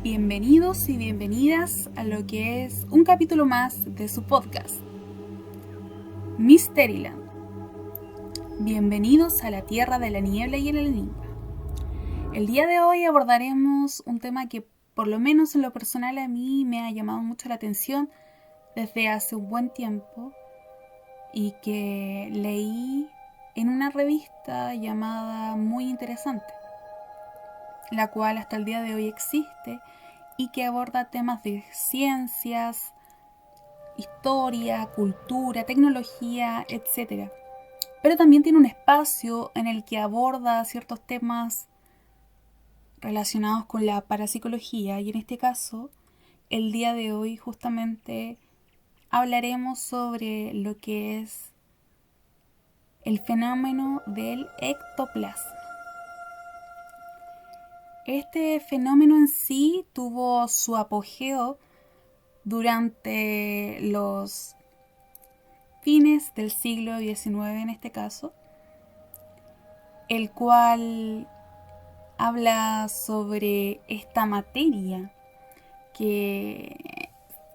Bienvenidos y bienvenidas a lo que es un capítulo más de su podcast, Mysteryland. Bienvenidos a la tierra de la niebla y el enigma. El día de hoy abordaremos un tema que, por lo menos en lo personal, a mí me ha llamado mucho la atención desde hace un buen tiempo y que leí en una revista llamada Muy Interesante, la cual hasta el día de hoy existe y que aborda temas de ciencias, historia, cultura, tecnología, etc. Pero también tiene un espacio en el que aborda ciertos temas relacionados con la parapsicología, y en este caso, el día de hoy justamente hablaremos sobre lo que es el fenómeno del ectoplasma. Este fenómeno en sí tuvo su apogeo durante los fines del siglo XIX en este caso, el cual habla sobre esta materia que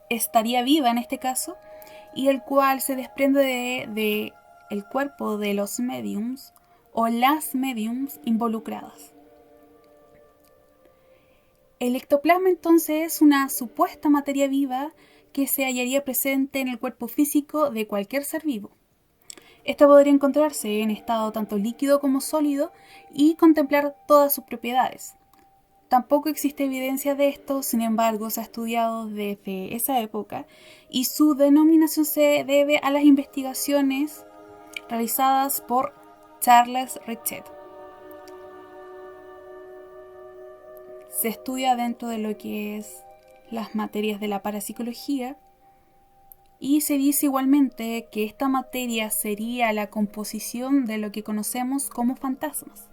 estaría viva en este caso y el cual se desprende de el cuerpo de los mediums o las mediums involucradas. El ectoplasma entonces es una supuesta materia viva que se hallaría presente en el cuerpo físico de cualquier ser vivo. Esta podría encontrarse en estado tanto líquido como sólido y contemplar todas sus propiedades. Tampoco existe evidencia de esto, sin embargo, se ha estudiado desde esa época y su denominación se debe a las investigaciones realizadas por Charles Richet. Se estudia dentro de lo que es las materias de la parapsicología y se dice igualmente que esta materia sería la composición de lo que conocemos como fantasmas.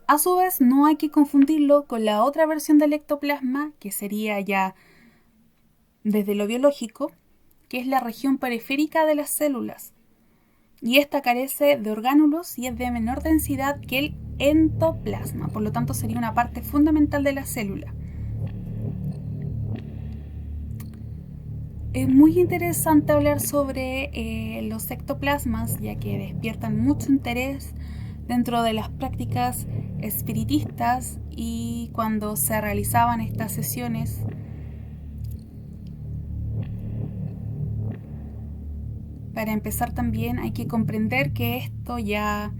A su vez, no hay que confundirlo con la otra versión del ectoplasma, que sería ya desde lo biológico, que es la región periférica de las células, y esta carece de orgánulos y es de menor densidad que el endoplasma, por lo tanto sería una parte fundamental de la célula. Es muy interesante hablar sobre los ectoplasmas, ya que despiertan mucho interés dentro de las prácticas espiritistas y cuando se realizaban estas sesiones. Para empezar, también hay que comprender que esto ya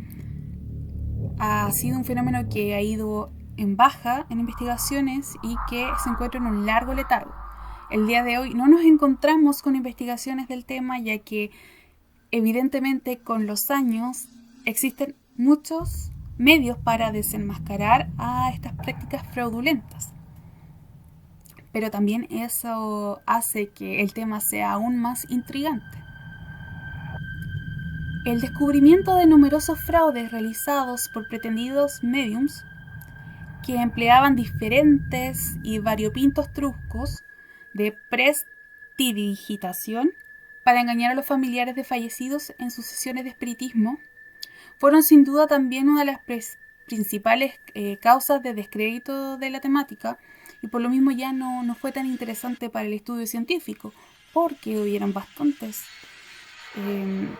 ha sido un fenómeno que ha ido en baja en investigaciones y que se encuentra en un largo letargo. El día de hoy no nos encontramos con investigaciones del tema, ya que evidentemente con los años existen muchos medios para desenmascarar a estas prácticas fraudulentas. Pero también eso hace que el tema sea aún más intrigante. El descubrimiento de numerosos fraudes realizados por pretendidos mediums que empleaban diferentes y variopintos trucos de prestidigitación para engañar a los familiares de fallecidos en sus sesiones de espiritismo fueron sin duda también una de las principales causas de descrédito de la temática, y por lo mismo ya no fue tan interesante para el estudio científico, porque hubieron bastantes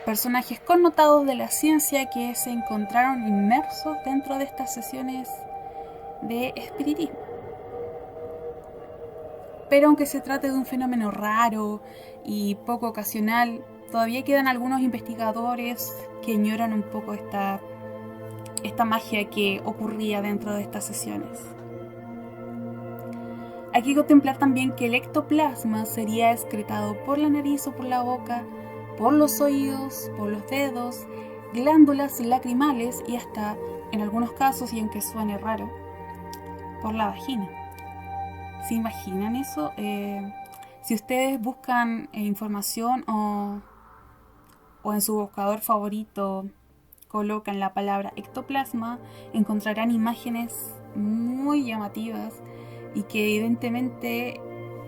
personajes connotados de la ciencia que se encontraron inmersos dentro de estas sesiones de espiritismo. Pero aunque se trate de un fenómeno raro y poco ocasional, todavía quedan algunos investigadores que ignoran un poco esta magia que ocurría dentro de estas sesiones. Hay que contemplar también que el ectoplasma sería excretado por la nariz o por la boca, por los oídos, por los dedos, glándulas lacrimales y hasta, en algunos casos, y aunque suene raro, por la vagina. ¿Se imaginan eso? Si ustedes buscan información o en su buscador favorito colocan la palabra ectoplasma, encontrarán imágenes muy llamativas y que evidentemente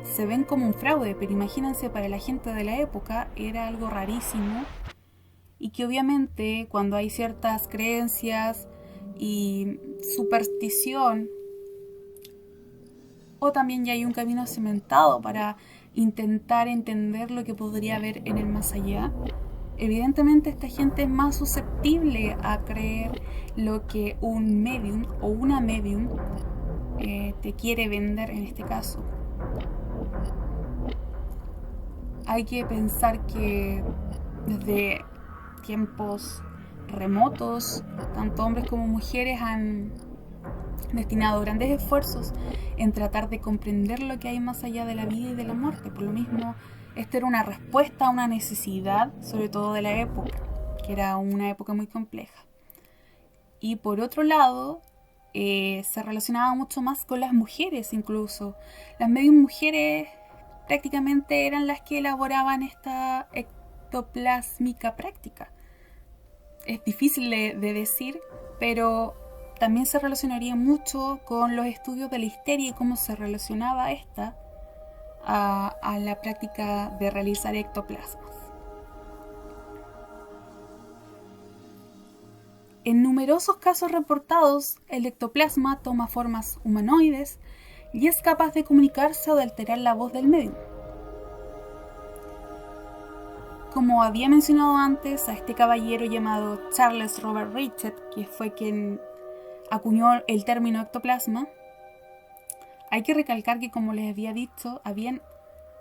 se ven como un fraude, pero imagínense, para la gente de la época era algo rarísimo y que obviamente cuando hay ciertas creencias y superstición o también ya hay un camino cimentado para intentar entender lo que podría haber en el más allá. Evidentemente esta gente es más susceptible a creer lo que un medium o una medium te quiere vender en este caso. Hay que pensar que desde tiempos remotos, tanto hombres como mujeres han destinado grandes esfuerzos en tratar de comprender lo que hay más allá de la vida y de la muerte. Por lo mismo, esta era una respuesta a una necesidad, sobre todo de la época, que era una época muy compleja. Y por otro lado, se relacionaba mucho más con las mujeres incluso. Las medium mujeres prácticamente eran las que elaboraban esta ectoplásmica práctica. Es difícil de decir, pero también se relacionaría mucho con los estudios de la histeria y cómo se relacionaba esta a la práctica de realizar ectoplasmas. En numerosos casos reportados, el ectoplasma toma formas humanoides y es capaz de comunicarse o de alterar la voz del medium. Como había mencionado antes, a este caballero llamado Charles Robert Richet, que fue quien acuñó el término ectoplasma, hay que recalcar que, como les había dicho, habían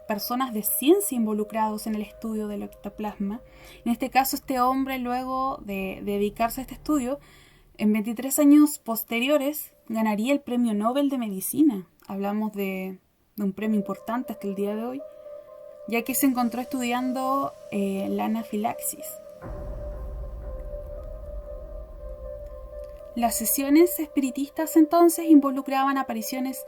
personas de ciencia involucrados en el estudio del ectoplasma. En este caso, este hombre, luego de dedicarse a este estudio, en 23 años posteriores, ganaría el Premio Nobel de Medicina. Hablamos de un premio importante hasta el día de hoy, ya que se encontró estudiando la anafilaxis. Las sesiones espiritistas entonces involucraban apariciones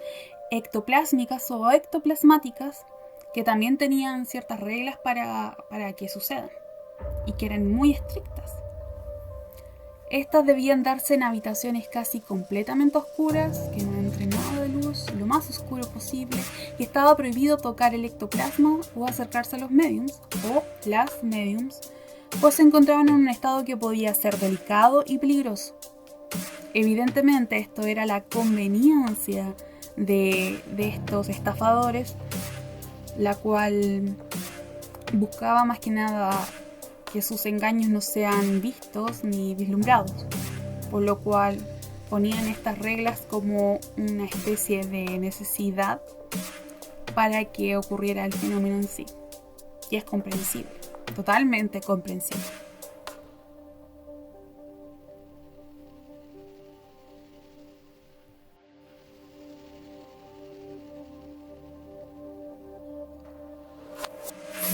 ectoplásmicas o ectoplasmáticas que también tenían ciertas reglas para que sucedan y que eran muy estrictas. Estas debían darse en habitaciones casi completamente oscuras, que no entre nada de luz, lo más oscuro posible, y estaba prohibido tocar el ectoplasma o acercarse a los mediums o las mediums, pues se encontraban en un estado que podía ser delicado y peligroso. Evidentemente esto era la conveniencia de estos estafadores, la cual buscaba más que nada que sus engaños no sean vistos ni vislumbrados, por lo cual ponían estas reglas como una especie de necesidad para que ocurriera el fenómeno en sí. Y es comprensible, totalmente comprensible.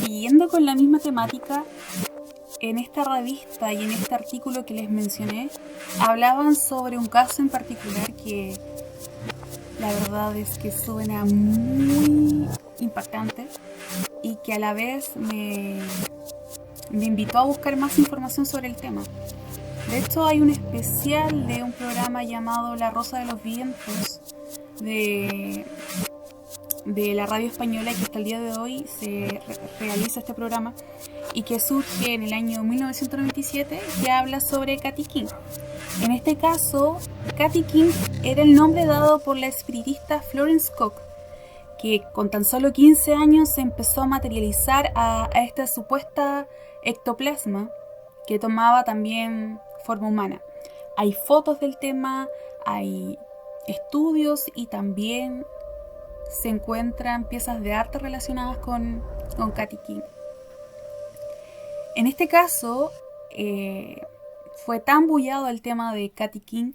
Siguiendo con la misma temática, en esta revista y en este artículo que les mencioné, hablaban sobre un caso en particular que la verdad es que suena muy impactante y que a la vez me invitó a buscar más información sobre el tema. De hecho, hay un especial de un programa llamado La Rosa de los Vientos de la radio española, que hasta el día de hoy se realiza este programa y que surge en el año 1997, que habla sobre Katy King. En este caso, Katy King era el nombre dado por la espiritista Florence Cook, que con tan solo 15 años se empezó a materializar a esta supuesta ectoplasma que tomaba también forma humana. Hay fotos del tema, hay estudios y también se encuentran piezas de arte relacionadas con Katy King. En este caso, fue tan bullado el tema de Katy King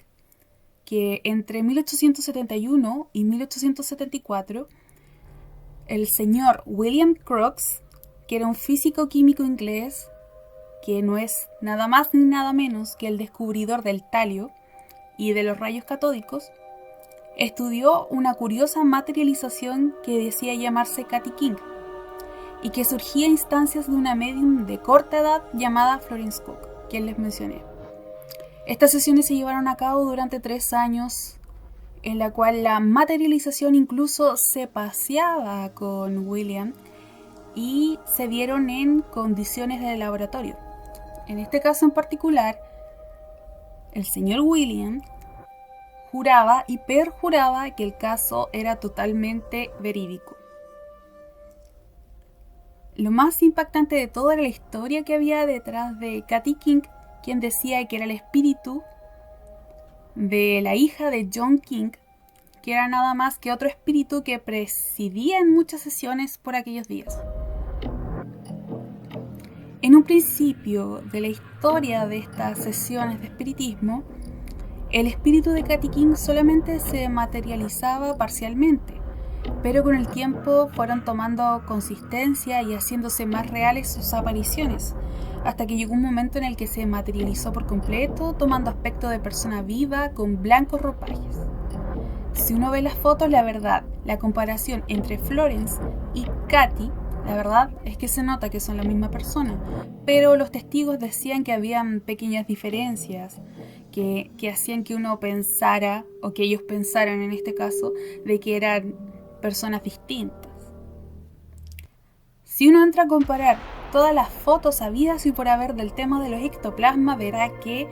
que entre 1871 y 1874, el señor William Crookes, que era un físico químico inglés, que no es nada más ni nada menos que el descubridor del talio y de los rayos catódicos, estudió una curiosa materialización que decía llamarse Katy King y que surgía a instancias de una medium de corta edad llamada Florence Cook, quien les mencioné. Estas sesiones se llevaron a cabo durante 3 años, en la cual la materialización incluso se paseaba con William y se dieron en condiciones de laboratorio. En este caso en particular, el señor William, juraba y perjuraba que el caso era totalmente verídico. Lo más impactante de todo era la historia que había detrás de Katy King, quien decía que era el espíritu de la hija de John King, que era nada más que otro espíritu que presidía en muchas sesiones por aquellos días. En un principio de la historia de estas sesiones de espiritismo, el espíritu de Katy King solamente se materializaba parcialmente, pero con el tiempo fueron tomando consistencia y haciéndose más reales sus apariciones, hasta que llegó un momento en el que se materializó por completo, tomando aspecto de persona viva con blancos ropajes. Si uno ve las fotos, la verdad, la comparación entre Florence y Katy, la verdad es que se nota que son la misma persona, pero los testigos decían que habían pequeñas diferencias que hacían que uno pensara, o que ellos pensaran en este caso, de que eran personas distintas. Si uno entra a comparar todas las fotos habidas y por haber del tema de los ectoplasmas, verá que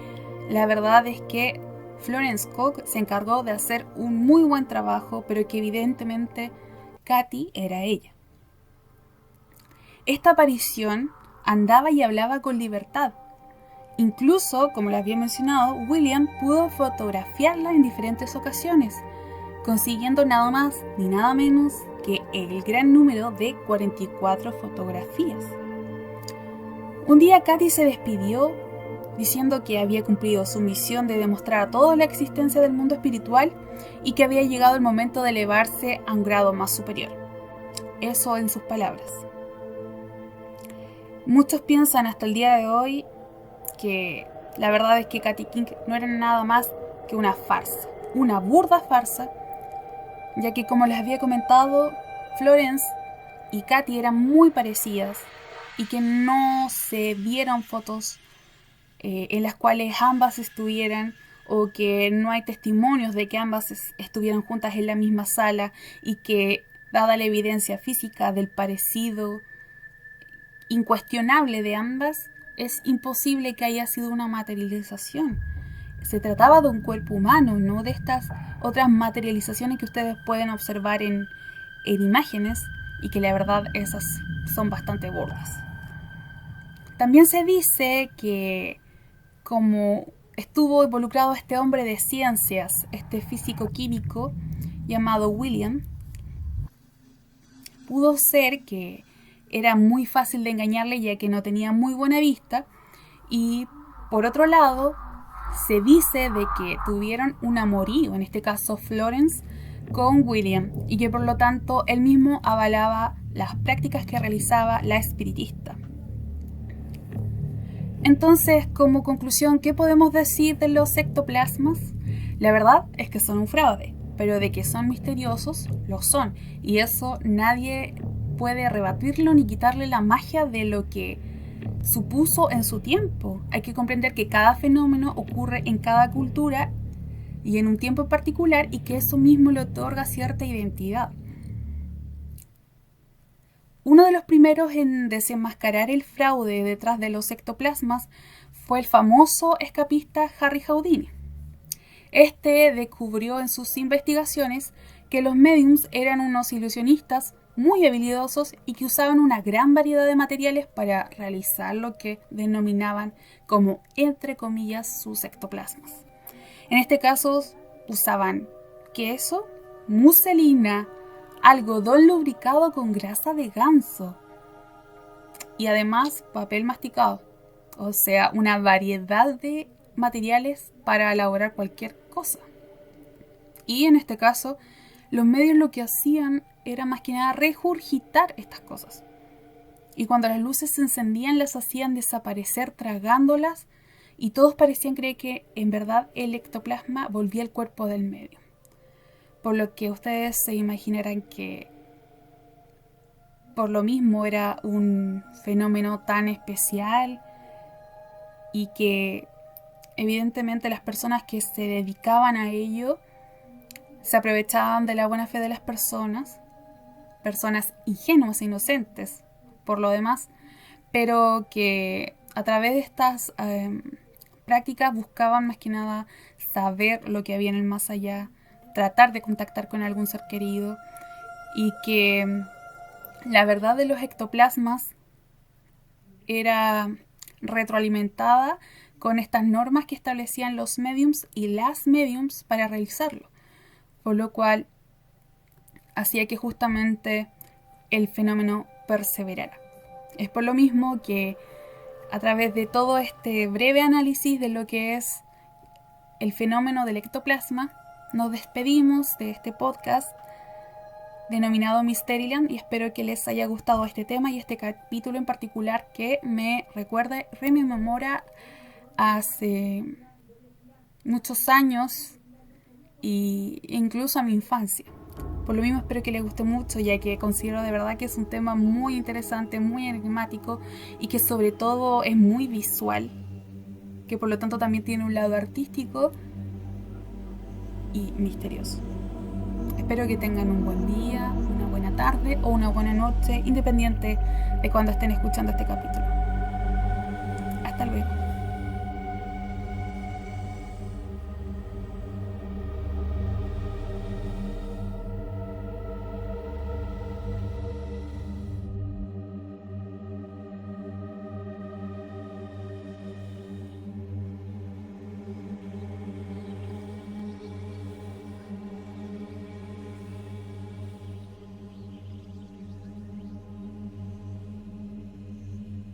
la verdad es que Florence Koch se encargó de hacer un muy buen trabajo, pero que evidentemente Katy era ella. Esta aparición andaba y hablaba con libertad. Incluso, como les había mencionado, William pudo fotografiarla en diferentes ocasiones, consiguiendo nada más ni nada menos que el gran número de 44 fotografías. Un día Katy se despidió diciendo que había cumplido su misión de demostrar a todos la existencia del mundo espiritual y que había llegado el momento de elevarse a un grado más superior. Eso en sus palabras. Muchos piensan hasta el día de hoy que la verdad es que Katy King no era nada más que una farsa, una burda farsa, ya que como les había comentado, Florence y Katy eran muy parecidas y que no se vieron fotos en las cuales ambas estuvieran, o que no hay testimonios de que ambas estuvieran juntas en la misma sala, y que, dada la evidencia física del parecido incuestionable de ambas, es imposible que haya sido una materialización. Se trataba de un cuerpo humano, no de estas otras materializaciones que ustedes pueden observar en imágenes, y que la verdad esas son bastante burdas. También se dice que como estuvo involucrado este hombre de ciencias, este físico químico llamado William, pudo ser que era muy fácil de engañarle, ya que no tenía muy buena vista, y por otro lado se dice de que tuvieron un amorío, en este caso Florence, con William, y que por lo tanto él mismo avalaba las prácticas que realizaba la espiritista. Entonces, como conclusión, ¿qué podemos decir de los ectoplasmas? La verdad es que son un fraude, pero de que son misteriosos, lo son, y eso nadie puede rebatirlo ni quitarle la magia de lo que supuso en su tiempo. Hay que comprender que cada fenómeno ocurre en cada cultura y en un tiempo en particular, y que eso mismo le otorga cierta identidad. Uno de los primeros en desenmascarar el fraude detrás de los ectoplasmas fue el famoso escapista Harry Houdini. Este descubrió en sus investigaciones que los mediums eran unos ilusionistas muy habilidosos y que usaban una gran variedad de materiales para realizar lo que denominaban como, entre comillas, sus ectoplasmas. En este caso usaban queso, muselina, algodón lubricado con grasa de ganso y además papel masticado. O sea, una variedad de materiales para elaborar cualquier cosa. Y en este caso, los medios lo que hacían era más que nada regurgitar estas cosas. Y cuando las luces se encendían, las hacían desaparecer tragándolas, y todos parecían creer que en verdad el ectoplasma volvía al cuerpo del medio. Por lo que ustedes se imaginarán que por lo mismo era un fenómeno tan especial, y que evidentemente las personas que se dedicaban a ello se aprovechaban de la buena fe de las personas ingenuas e inocentes por lo demás, pero que a través de estas prácticas buscaban más que nada saber lo que había en el más allá, tratar de contactar con algún ser querido, y que la verdad de los ectoplasmas era retroalimentada con estas normas que establecían los mediums y las mediums para realizarlo, por lo cual hacía que justamente el fenómeno perseverara. Es por lo mismo que a través de todo este breve análisis de lo que es el fenómeno del ectoplasma, nos despedimos de este podcast denominado Mysteryland, y espero que les haya gustado este tema y este capítulo en particular, que me recuerda, rememora hace muchos años e incluso a mi infancia. Por lo mismo espero que les guste mucho, ya que considero de verdad que es un tema muy interesante, muy enigmático, y que sobre todo es muy visual, que por lo tanto también tiene un lado artístico y misterioso. Espero que tengan un buen día, una buena tarde o una buena noche, independiente de cuando estén escuchando este capítulo. Hasta luego.